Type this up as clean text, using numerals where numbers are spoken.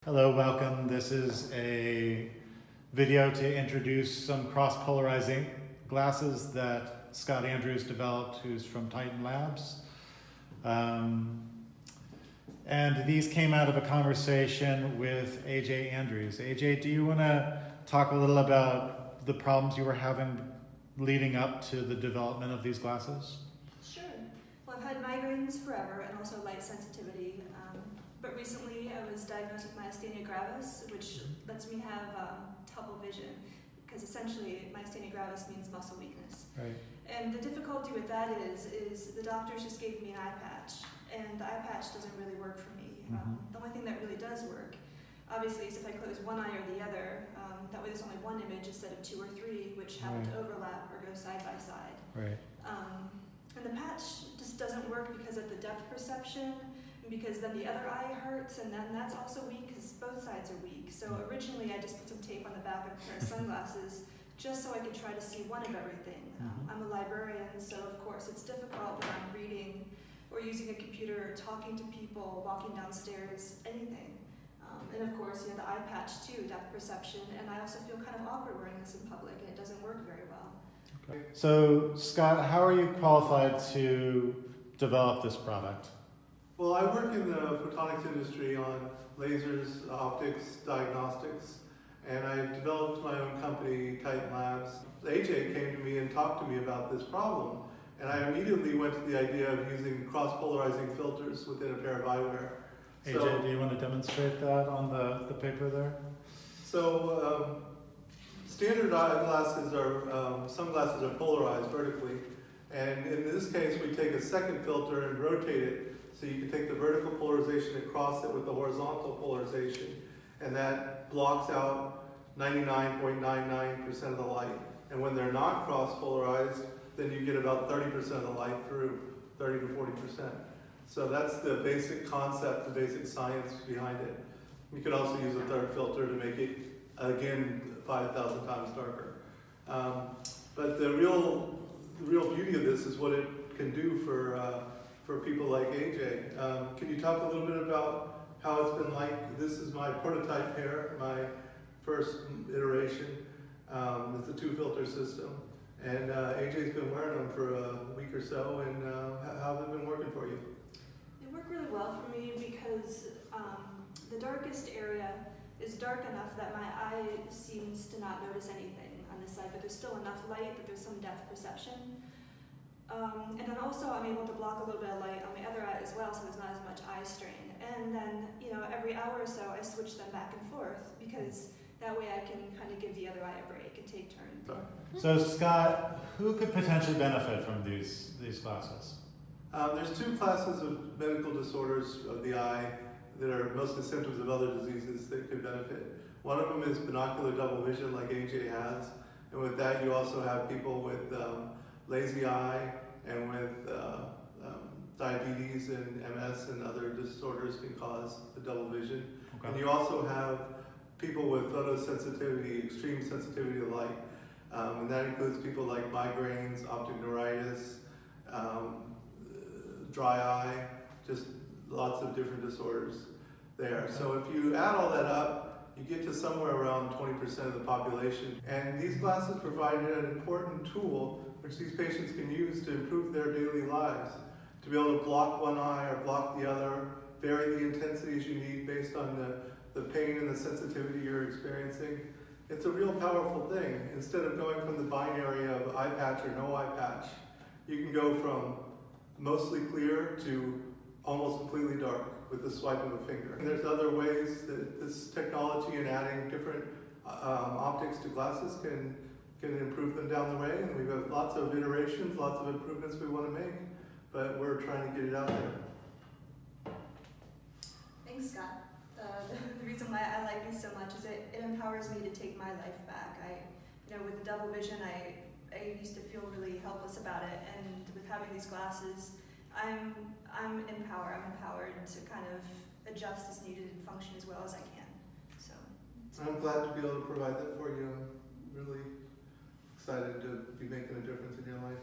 Hello, welcome. This is a video to introduce some cross-polarizing glasses that Scott Andrews developed, who's from Titan Labs. And these came out of a conversation with AJ Andrews. AJ, do you want to talk a little about the problems you were having leading up to the development of these glasses? Sure. Well, I've had migraines forever and also light sensitivity. But recently I was diagnosed with myasthenia gravis, which lets me have tunnel vision, because essentially myasthenia gravis means muscle weakness. Right. And the difficulty with that is the doctors just gave me an eye patch, and the eye patch doesn't really work for me. The only thing that really does work, obviously, is if I close one eye or the other. That way there's only one image instead of two or three, which happen to overlap or go side by side. Right. And the patch just doesn't work because of the depth perception, because then the other eye hurts, and then that's also weak because both sides are weak. So originally I just put some tape on the back of a pair of sunglasses just so I could try to see one of everything. I'm a librarian, so of course it's difficult when I'm reading or using a computer, talking to people, walking downstairs, anything. And of course, the eye patch too, depth perception, and I also feel kind of awkward wearing this in public, and it doesn't work very well. Okay. So, Scott, how are you qualified to develop this product? Well, I work in the photonics industry on lasers, optics, diagnostics, and I've developed my own company, Titan Labs. AJ came to me and talked to me about this problem, and I immediately went to the idea of using cross-polarizing filters within a pair of eyewear. AJ, do you want to demonstrate that on the paper there? So, standard eyeglasses are, sunglasses are polarized vertically, and in this case we take a second filter and rotate it. So you can take the vertical polarization and cross it with the horizontal polarization, and that blocks out 99.99% of the light. And when they're not cross-polarized, then you get about 30% of the light through, 30 to 40%. So that's the basic concept, the basic science behind it. You could also use a third filter to make it, again, 5,000 times darker. But the real beauty of this is what it can do for people like AJ. Can you talk a little bit about how it's been like? This is my prototype pair, my first iteration. It's a two-filter system. And AJ's been wearing them for a week or so, and how have they been working for you? They work really well for me because the darkest area is dark enough that my eye seems to not notice anything on this side, but there's still enough light that there's some depth perception. And then also I'm able to block a little bit of light on my other eye as well, so there's not as much eye strain. And then, every hour or so I switch them back and forth, because that way I can kind of give the other eye a break and take turns. So, Scott, who could potentially benefit from these glasses? There's two classes of medical disorders of the eye that are mostly symptoms of other diseases that could benefit. One of them is binocular double vision, like AJ has, and with that you also have people with lazy eye and with diabetes and MS and other disorders can cause the double vision. Okay. And you also have people with photosensitivity, extreme sensitivity to light. And that includes people like migraines, optic neuritis, dry eye, just lots of different disorders there. So if you add all that up, you get to somewhere around 20% of the population. And these glasses provide an important tool which these patients can use to improve their daily lives. To be able to block one eye or block the other, vary the intensities you need based on the pain and the sensitivity you're experiencing. It's a real powerful thing. Instead of going from the binary of eye patch or no eye patch, you can go from mostly clear to almost completely dark with the swipe of a finger. And there's other ways that this technology and adding different optics to glasses can improve them down the way, and we've got lots of iterations, lots of improvements we want to make, but we're trying to get it out there. Thanks, Scott. The reason why I like these so much is it empowers me to take my life back. With the double vision, I used to feel really helpless about it, and with having these glasses, I'm empowered. I'm empowered to kind of adjust as needed and function as well as I can. So I'm glad to be able to provide that for you. I'm really excited to be making a difference in your life.